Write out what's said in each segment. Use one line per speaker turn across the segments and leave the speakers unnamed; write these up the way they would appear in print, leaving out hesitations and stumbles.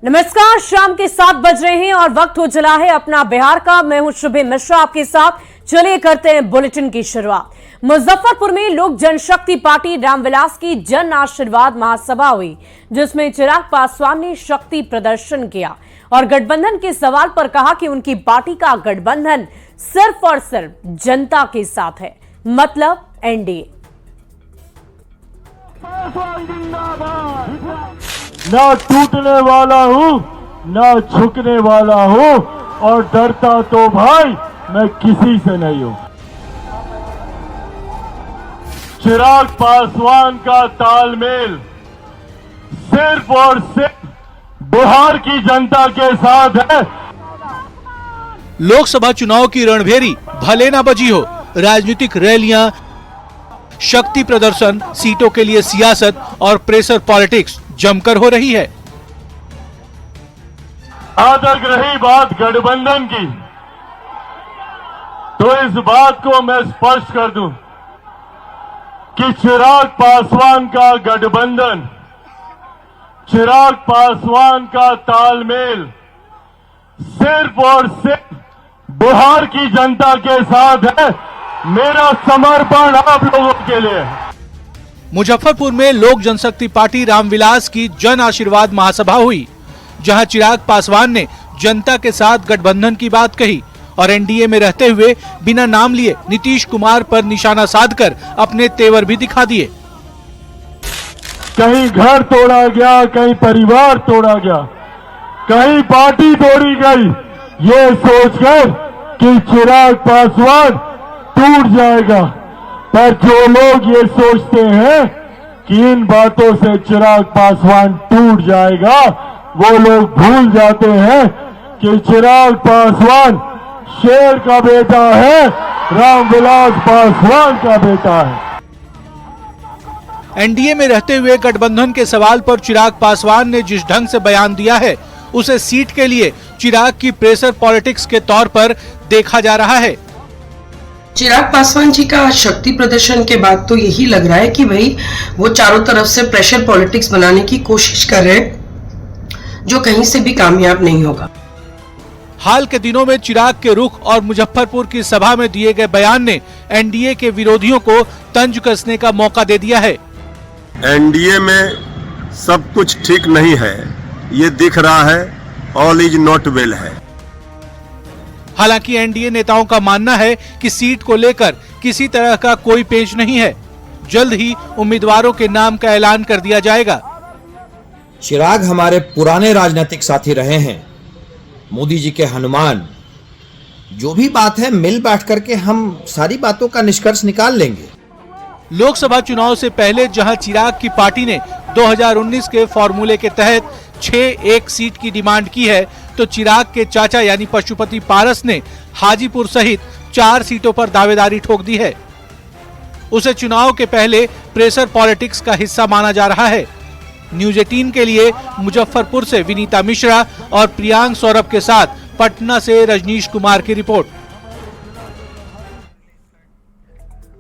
नमस्कार, शाम के 7 बज रहे हैं और वक्त हो चला है अपना बिहार का। मैं हूं शुभे मिश्रा आपके साथ। चलिए करते हैं बुलेटिन की शुरुआत। मुजफ्फरपुर में लोक जनशक्ति पार्टी रामविलास की जन आशीर्वाद महासभा हुई, जिसमें चिराग पासवान ने शक्ति प्रदर्शन किया और गठबंधन के सवाल पर कहा कि उनकी पार्टी का गठबंधन सिर्फ और सिर्फ जनता के साथ है, मतलब एनडीए।
ना टूटने वाला हूँ, ना झुकने वाला हूँ, और डरता तो भाई मैं किसी से नहीं हूँ। चिराग पासवान का तालमेल सिर्फ और सिर्फ बिहार की जनता के साथ है।
लोकसभा चुनाव की रणभेरी भले ना बजी हो, राजनीतिक रैलियां, शक्ति प्रदर्शन, सीटों के लिए सियासत और प्रेशर पॉलिटिक्स जमकर हो रही है।
जहां तक रही बात गठबंधन की, तो इस बात को मैं स्पष्ट कर दूं कि चिराग पासवान का गठबंधन, चिराग पासवान का तालमेल सिर्फ और सिर्फ बिहार की जनता के साथ है। मेरा समर्पण आप लोगों के लिए।
मुजफ्फरपुर में लोक जनशक्ति पार्टी रामविलास की जन आशीर्वाद महासभा हुई, जहां चिराग पासवान ने जनता के साथ गठबंधन की बात कही और एनडीए में रहते हुए बिना नाम लिए नीतीश कुमार पर निशाना साधकर अपने तेवर भी दिखा दिए।
कहीं घर तोड़ा गया, कहीं परिवार तोड़ा गया, कहीं पार्टी तोड़ी गई, ये सोचकर कि चिराग पासवान टूट जाएगा। पर जो लोग ये सोचते हैं कि इन बातों से चिराग पासवान टूट जाएगा, वो लोग भूल जाते हैं कि चिराग पासवान शेर का बेटा है, रामविलास पासवान का बेटा है।
एनडीए में रहते हुए गठबंधन के सवाल पर चिराग पासवान ने जिस ढंग से बयान दिया है, उसे सीट के लिए चिराग की प्रेशर पॉलिटिक्स के तौर पर देखा जा रहा है।
चिराग पासवान जी का शक्ति प्रदर्शन के बाद तो यही लग रहा है कि भाई वो चारों तरफ से प्रेशर पॉलिटिक्स बनाने की कोशिश कर रहे हैं, जो कहीं से भी कामयाब नहीं होगा।
हाल के दिनों में चिराग के रुख और मुजफ्फरपुर की सभा में दिए गए बयान ने एनडीए के विरोधियों को तंज कसने का मौका दे दिया है।
एनडीए में सब कुछ ठीक नहीं है, ये दिख रहा है। ऑल इज नॉट वेल है।
हालांकि एनडीए नेताओं का मानना है कि सीट को लेकर किसी तरह का कोई पेच नहीं है। जल्द ही उम्मीदवारों के नाम का ऐलान कर दिया जाएगा।
चिराग हमारे पुराने राजनीतिक साथी रहे हैं, मोदी जी के हनुमान। जो भी बात है मिल बैठ करके हम सारी बातों का निष्कर्ष निकाल लेंगे।
लोकसभा चुनाव से पहले जहां चिराग की पार्टी ने 2019 के फॉर्मूले के तहत 6 सीट की डिमांड की है, तो चिराग के चाचा यानी पशुपति पारस ने हाजीपुर सहित 4 सीटों पर दावेदारी ठोक दी है। उसे चुनाव के पहले प्रेशर पॉलिटिक्स का हिस्सा माना जा रहा है। न्यूज 18 के लिए मुजफ्फरपुर से विनीता मिश्रा और प्रियांक सौरभ के साथ पटना से रजनीश कुमार की रिपोर्ट।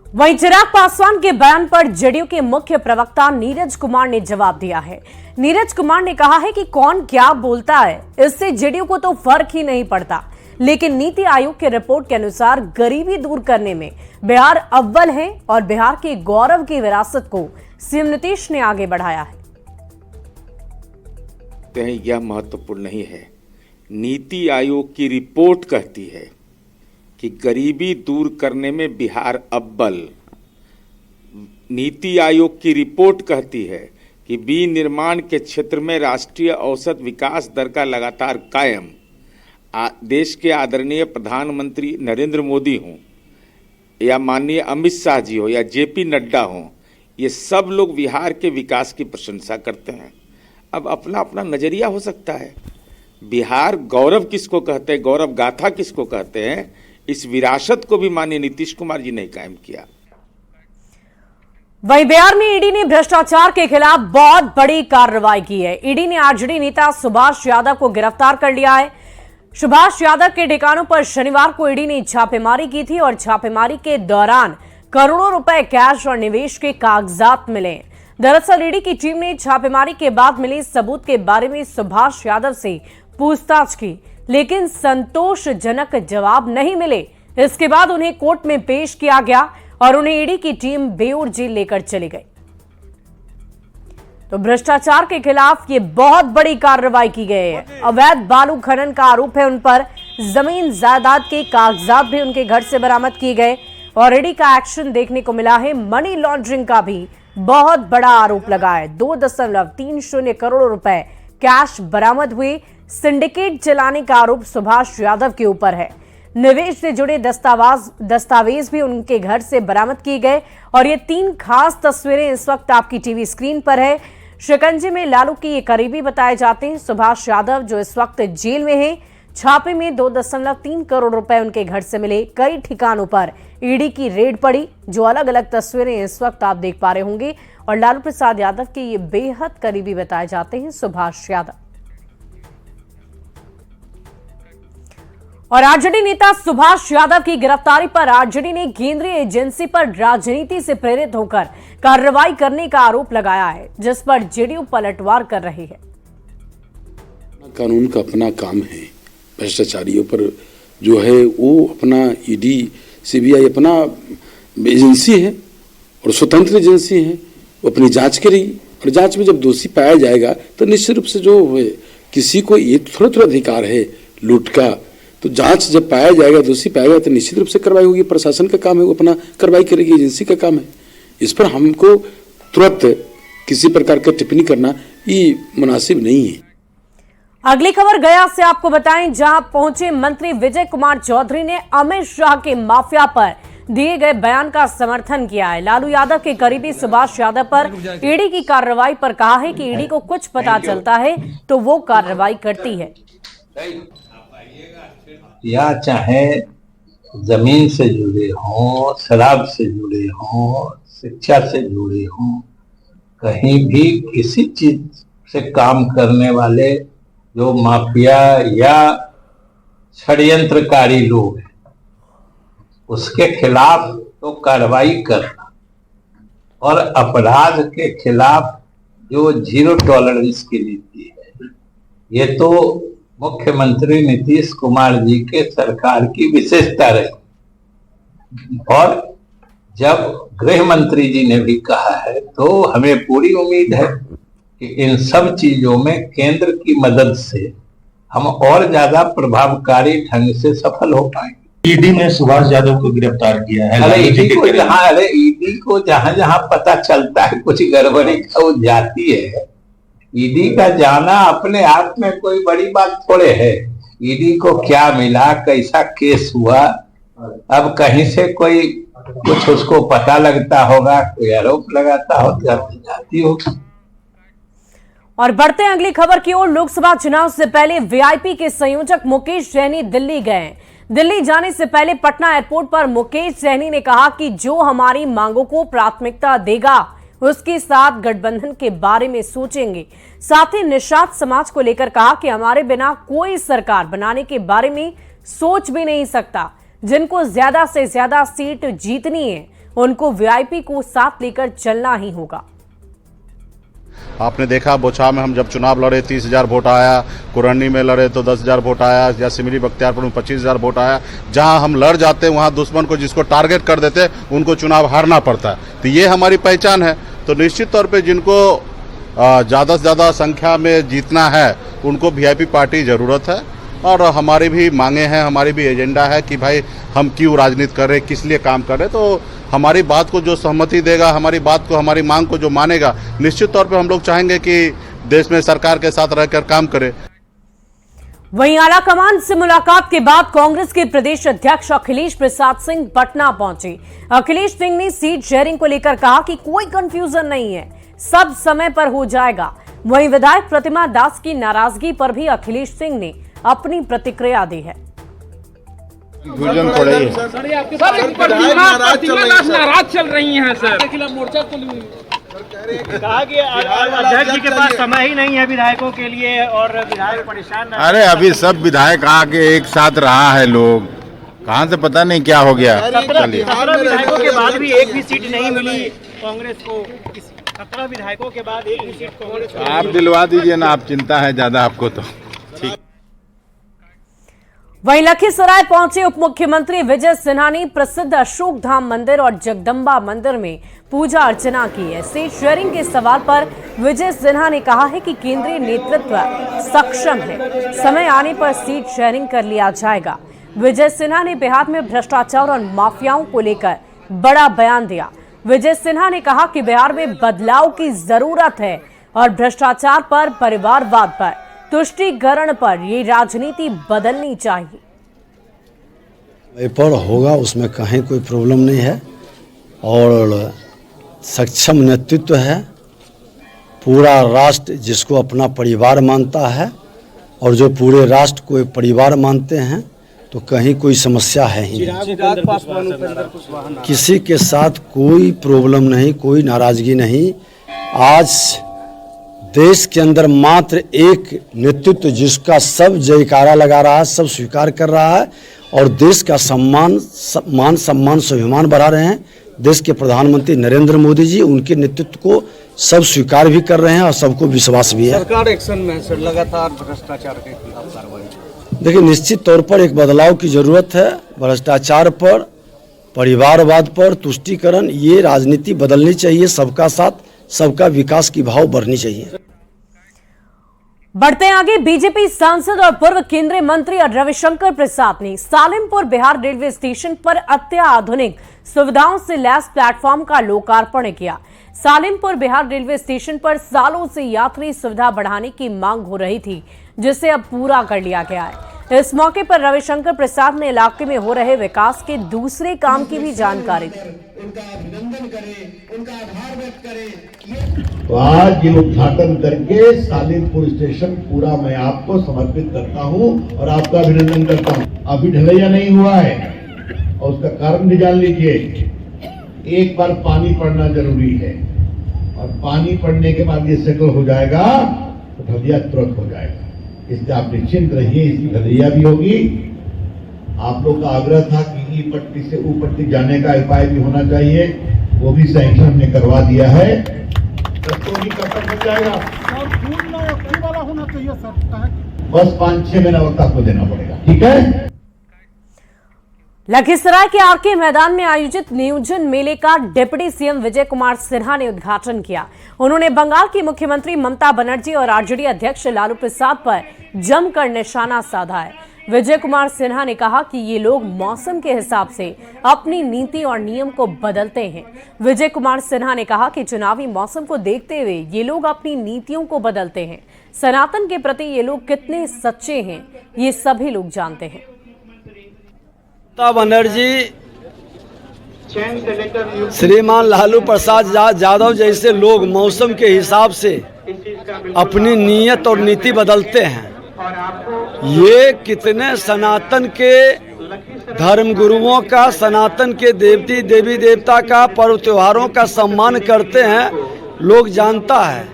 वहीं चिराग पासवान के बयान पर जेडीयू के मुख्य प्रवक्ता नीरज कुमार ने जवाब दिया है। नीरज कुमार ने कहा है कि कौन क्या बोलता है, इससे जेडीयू को तो फर्क ही नहीं पड़ता, लेकिन नीति आयोग के रिपोर्ट के अनुसार गरीबी दूर करने में बिहार अव्वल है और बिहार के गौरव की विरासत को सीएम नीतीश ने आगे बढ़ाया है।
यह महत्वपूर्ण नहीं है। नीति आयोग की रिपोर्ट कहती है कि गरीबी दूर करने में बिहार अव्वल। नीति आयोग की रिपोर्ट कहती है कि विनिर्माण के क्षेत्र में राष्ट्रीय औसत विकास दर का लगातार कायम। देश के आदरणीय प्रधानमंत्री नरेंद्र मोदी हों या माननीय अमित शाह जी हो या जेपी नड्डा हों, ये सब लोग बिहार के विकास की प्रशंसा करते हैं। अब अपना अपना नजरिया हो सकता है। बिहार गौरव किसको कहते हैं, गौरव गाथा किसको कहते हैं, इस विरासत को भी माननीय नीतीश कुमार जी ने कायम किया।
वहीं बिहार में ईडी ने भ्रष्टाचार के खिलाफ बहुत बड़ी कार्रवाई की है। ईडी ने आरजेडी नेता सुभाष यादव को गिरफ्तार कर लिया है। सुभाष यादव के ठिकानों पर शनिवार को ईडी ने छापेमारी की थी और छापेमारी के दौरान करोड़ों रुपए कैश और निवेश के कागजात मिले। दरअसल ईडी की टीम ने छापेमारी के बाद मिले सबूत के बारे में सुभाष यादव से पूछताछ की, लेकिन संतोषजनक जवाब नहीं मिले। इसके बाद उन्हें कोर्ट में पेश किया गया और उन्हें ईडी की टीम बेऊर जेल लेकर चली गई। तो भ्रष्टाचार के खिलाफ ये बहुत बड़ी कार्रवाई की गई है। अवैध बालू खनन का आरोप है उन पर। जमीन जायदाद के कागजात भी उनके घर से बरामद किए गए और ईडी का एक्शन देखने को मिला है। मनी लॉन्ड्रिंग का भी बहुत बड़ा आरोप लगा है। 2.30 करोड़ रुपए कैश बरामद हुए। सिंडिकेट चलाने का आरोप सुभाष यादव के ऊपर है। निवेश से जुड़े दस्तावेज भी उनके घर से बरामद किए गए और ये 3 खास तस्वीरें इस वक्त आपकी टीवी स्क्रीन पर है। शिकंजे में लालू की ये करीबी बताए जाते हैं सुभाष यादव, जो इस वक्त जेल में हैं। छापे में 2.3 करोड़ रुपए उनके घर से मिले। कई ठिकानों पर ईडी की रेड पड़ी, जो अलग अलग तस्वीरें इस वक्त आप देख पा रहे होंगे। और लालू प्रसाद यादव के ये बेहद करीबी बताए जाते हैं सुभाष यादव। और आरजेडी नेता सुभाष यादव की गिरफ्तारी पर आरजेडी ने केंद्रीय एजेंसी पर राजनीति से प्रेरित होकर कार्रवाई करने का आरोप लगाया है, जिस पर जेडीयू पलटवार कर रही है।
कानून का अपना काम है। भ्रष्टाचारियों पर जो है वो अपना ईडी सीबीआई अपना एजेंसी है और स्वतंत्र एजेंसी है, वो अपनी जांच करेगी और जांच में जब दोषी पाया जाएगा तो निश्चित रूप से जो है, किसी को ये थोड़ा अधिकार है लूट का, तो जांच जब पाया जाएगा, दोषी पाया जाएगा तो निश्चित रूप से कार्रवाई होगी। प्रशासन का काम है, वो अपना कार्रवाई करेगी, एजेंसी का काम है। इस पर हमको तुरंत किसी प्रकार का टिप्पणी करना ये मुनासिब नहीं है।
अगली खबर गया से आपको बताएं, जहां पहुंचे मंत्री विजय कुमार चौधरी ने अमित शाह के माफिया पर दिए गए बयान का समर्थन किया है। लालू यादव के करीबी सुभाष यादव पर ईडी की कार्रवाई पर कहा है कि ईडी को कुछ पता चलता है तो वो कार्रवाई करती है।
या चाहे जमीन से जुड़े हों, शराब से जुड़े हों, शिक्षा से जुड़े हों, कहीं भी किसी चीज से काम करने वाले जो माफिया या षड्यंत्रकारी लोग हैं, उसके खिलाफ तो कार्रवाई करना और अपराध के खिलाफ जो 0 टॉलरेंस की नीति है, ये तो मुख्यमंत्री नीतीश कुमार जी के सरकार की विशेषता रही। और जब गृह मंत्री जी ने भी कहा है तो हमें पूरी उम्मीद है कि इन सब चीजों में केंद्र की मदद से हम और ज्यादा प्रभावकारी ढंग से सफल हो पाएंगे।
ईडी ने सुभाष यादव को गिरफ्तार किया है।
ईडी को जहां जहां पता चलता है कुछ गड़बड़ी का, वो जाती है। ईडी का जाना अपने आप में कोई बड़ी बात थोड़े है। ईडी को क्या मिला, कैसा केस हुआ, अब कहीं से कोई कुछ उसको पता लगता होगा, कोई आरोप लगाता हो, जाती होगी।
और बढ़ते हैं अगली खबर की ओर। लोकसभा चुनाव से पहले वीआईपी के संयोजक मुकेश सहनी दिल्ली गए। दिल्ली जाने से पहले पटना एयरपोर्ट पर मुकेश सहनी ने कहा कि जो हमारी मांगों को प्राथमिकता देगा उसके साथ गठबंधन के बारे में सोचेंगे। साथ ही निषाद समाज को लेकर कहा कि हमारे बिना कोई सरकार बनाने के बारे में सोच भी नहीं सकता। जिनको ज्यादा से ज्यादा सीट जीतनी है उनको वीआईपी को साथ लेकर चलना ही होगा।
आपने देखा बोछा में हम जब चुनाव लड़े 30,000 वोट आया, कुरनी में लड़े तो 10,000 वोट आया, या सिमरी बख्तियारपुर में 25,000 वोट आया। जहां हम लड़ जाते वहां दुश्मन को जिसको टारगेट कर देते उनको चुनाव हारना पड़ता है। तो ये हमारी पहचान है। तो निश्चित तौर पे जिनको ज़्यादा से ज़्यादा संख्या में जीतना है उनको वीआईपी पार्टी ज़रूरत है। और हमारी भी मांगे हैं, हमारी भी एजेंडा है कि भाई हम क्यों राजनीति कर रहे, किस लिए काम कर रहे। तो हमारी बात को जो सहमति देगा, हमारी बात को, हमारी मांग को जो मानेगा, निश्चित तौर पे हम लोग चाहेंगे कि देश में सरकार के साथ रहकर काम करे।
वहीं आलाकमान से मुलाकात के बाद कांग्रेस के प्रदेश अध्यक्ष अखिलेश प्रसाद सिंह पटना पहुंचे। अखिलेश सिंह ने सीट शेयरिंग को लेकर कहा कि कोई कंफ्यूजन नहीं है, सब समय पर हो जाएगा। वहीं विधायक प्रतिमा दास की नाराजगी पर भी अखिलेश सिंह ने अपनी प्रतिक्रिया दी है।
नाराज चल रही हैं सर, मोर्चा कहा कि अध्यक्ष जी के पास समय ही नहीं है विधायकों के लिए और विधायक परेशान।
अरे अभी सब विधायक आके एक साथ रहा है, लोग कहाँ से पता नहीं क्या हो गया।
17 विधायकों के बाद भी एक भी सीट नहीं मिली कांग्रेस को। 17 विधायकों के बाद एक भी सीट कांग्रेस को
आप दिलवा दीजिए ना, आप चिंता है ज्यादा आपको तो। ठीक।
वहीं लखीसराय पहुंचे उप मुख्यमंत्री विजय सिन्हा ने प्रसिद्ध अशोक धाम मंदिर और जगदम्बा मंदिर में पूजा अर्चना की है। सीट शेयरिंग के सवाल पर विजय सिन्हा ने कहा है कि केंद्रीय नेतृत्व सक्षम है, समय आने पर सीट शेयरिंग कर लिया जाएगा। विजय सिन्हा ने बिहार में भ्रष्टाचार और माफियाओं को लेकर बड़ा बयान दिया। विजय सिन्हा ने कहा कि बिहार में बदलाव की जरूरत है और भ्रष्टाचार पर, परिवारवाद पर, तुष्टीकरण पर ये राजनीति बदलनी चाहिए।
पर होगा उसमें कहीं कोई प्रॉब्लम नहीं है और सक्षम नेतृत्व है। पूरा राष्ट्र जिसको अपना परिवार मानता है और जो पूरे राष्ट्र को एक परिवार मानते हैं तो कहीं कोई समस्या है ही नहीं। किसी के साथ कोई प्रॉब्लम नहीं, कोई नाराजगी नहीं। आज देश के अंदर मात्र एक नेतृत्व जिसका सब जयकारा लगा रहा है, सब स्वीकार कर रहा है और देश का मान सम्मान स्वाभिमान बढ़ा रहे हैं। देश के प्रधानमंत्री नरेंद्र मोदी जी, उनके नेतृत्व को सब स्वीकार भी कर रहे हैं और सबको विश्वास भी है।
सरकार एक्शन में सर लगातार भ्रष्टाचार के खिलाफ कार्रवाई।
देखिए, निश्चित तौर पर एक बदलाव की जरूरत है। भ्रष्टाचार पर, परिवारवाद पर, तुष्टीकरण, ये राजनीति बदलनी चाहिए। सबका साथ, सबका विकास की भाव बढ़नी चाहिए।
बढ़ते आगे, बीजेपी सांसद और पूर्व केंद्रीय मंत्री रविशंकर प्रसाद ने सालिमपुर बिहार रेलवे स्टेशन पर अत्याधुनिक सुविधाओं से लैस प्लेटफॉर्म का लोकार्पण किया। सालिमपुर बिहार रेलवे स्टेशन पर सालों से यात्री सुविधा बढ़ाने की मांग हो रही थी, जिसे अब पूरा कर लिया गया है। इस मौके पर रविशंकर प्रसाद ने इलाके में हो रहे विकास के दूसरे काम की भी जानकारी दी।
उनका अभिनंदन करें, उनका आभार व्यक्त करें। तो आज ये उद्घाटन करके सालिमपुर स्टेशन पूरा मैं आपको समर्पित करता हूं और आपका अभिनंदन करता हूं। अभी ढलैया नहीं हुआ है और उसका कारण भी जान लीजिए। एक बार पानी पड़ना जरूरी है और पानी पड़ने के बाद ये सेटल हो जाएगा तो ढलैया तुरंत हो जाएगा। इससे आप निश्चिंत रहिए, इसकी ढलैया भी होगी। आप लोग का आग्रह था कि ई पट्टी से ऊ पट्टी जाने का उपाय भी होना चाहिए, वो भी सैंक्शन हमने करवा दिया है। तो ही कब तक हो जाएगा? वाला होना चाहिए सर, बस 5-6 महीना वक्त आपको देना पड़ेगा, ठीक है।
लखीसराय के आरके मैदान में आयोजित नियोजन मेले का डिप्टी सीएम विजय कुमार सिन्हा ने उद्घाटन किया। उन्होंने बंगाल की मुख्यमंत्री ममता बनर्जी और आरजेडी अध्यक्ष लालू प्रसाद पर जमकर निशाना साधा है। विजय कुमार सिन्हा ने कहा कि ये लोग मौसम के हिसाब से अपनी नीति और नियम को बदलते हैं। विजय कुमार सिन्हा ने कहा कि चुनावी मौसम को देखते हुए ये लोग अपनी नीतियों को बदलते हैं। सनातन के प्रति ये लोग कितने सच्चे हैं, ये सभी लोग जानते हैं।
ममता बनर्जी, श्रीमान लालू प्रसाद यादव जैसे लोग मौसम के हिसाब से अपनी नीयत और नीति बदलते हैं। ये कितने सनातन के धर्मगुरुओं का, सनातन के देवी देवता का, पर्व त्योहारों का सम्मान करते हैं, लोग जानता है।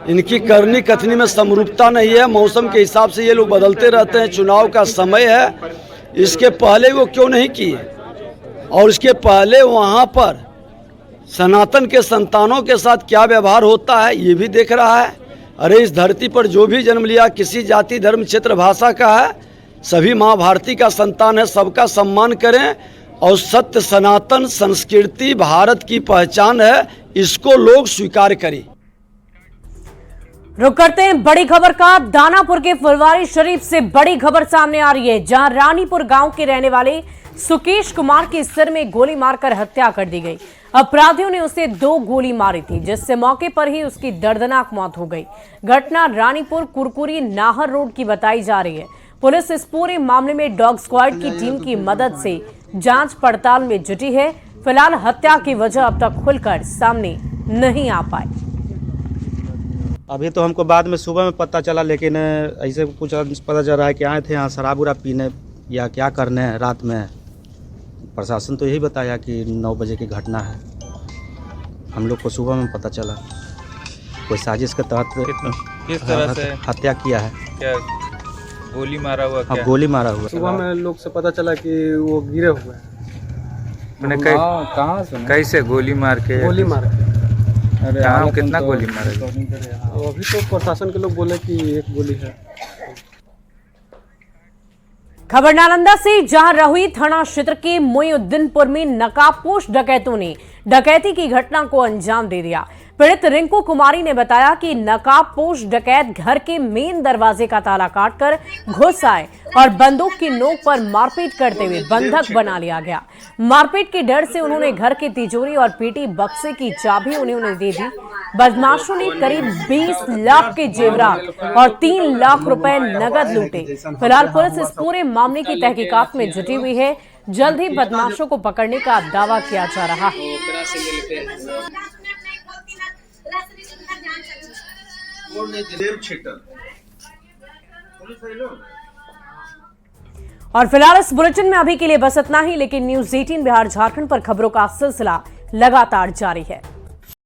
इनकी करनी कथनी में समरूपता नहीं है। मौसम के हिसाब से ये लोग बदलते रहते हैं। चुनाव का समय है, इसके पहले वो क्यों नहीं किए? और इसके पहले वहाँ पर सनातन के संतानों के साथ क्या व्यवहार होता है ये भी देख रहा है। अरे इस धरती पर जो भी जन्म लिया, किसी जाति धर्म क्षेत्र भाषा का है, सभी माँ भारती का संतान है, सबका सम्मान करें और सत्य सनातन संस्कृति भारत की पहचान है, इसको लोग स्वीकार करें।
रुक करते हैं बड़ी खबर का। दानापुर के फुलवारी शरीफ से बड़ी खबर सामने आ रही है, जहां रानीपुर गांव के रहने वाले सुकेश कुमार के सिर में गोली मारकर हत्या कर दी गई। अपराधियों ने उसे 2 गोली मारी थी, जिससे मौके पर ही उसकी दर्दनाक मौत हो गई। घटना रानीपुर कुरकुरी नाहर रोड की बताई जा रही है। पुलिस इस पूरे मामले में डॉग स्क्वाड की टीम की मदद से जांच पड़ताल में जुटी है। फिलहाल हत्या की वजह अब तक खुलकर सामने नहीं आ पाई।
अभी तो हमको बाद में सुबह में पता चला, लेकिन ऐसे कुछ पता चल रहा है कि आए थे यहाँ शराब उराब पीने या क्या करने हैं रात में। प्रशासन तो यही बताया कि 9 बजे की घटना है। हम लोग को सुबह में पता चला कोई साजिश के तहत
किस तरह से
हत्या किया है।
क्या गोली मारा हुआ?
हाँ, गोली मारा हुआ।
सुबह में लोग से पता चला कि वो गिरे हुए हैं। मैंने कहाँ सुना? कैसे गोली मार के? कहाँ कितना गोली मारे? अभी तो प्रशासन के लोग बोले कि एक गोली है।
खबर नालंदा से, जहां रहुई थाना क्षेत्र के मोइनुद्दीनपुर में नकाबपोश डकैतों ने डकैती की घटना को अंजाम दे दिया। पीड़ित रिंकू कुमारी ने बताया कि नकाबपोश डकैत घर के मेन दरवाजे का ताला काटकर घुस आए और बंदूक की नोक पर मारपीट करते हुए बंधक बना लिया गया। मारपीट के डर से उन्होंने घर की तिजोरी और पेटी बक्से की चाबी उन्हें दे दी। बदमाशों ने करीब 20 लाख के जेवरात और 3 लाख रुपए नगद लूटे। फिलहाल पुलिस इस पूरे मामले की तहकीकात में जुटी हुई है। जल्द ही बदमाशों को पकड़ने का दावा किया जा रहा है। और फिलहाल इस बुलेटिन में अभी के लिए बस इतना ही, लेकिन न्यूज़ 18 बिहार झारखंड पर खबरों का सिलसिला लगातार जारी है।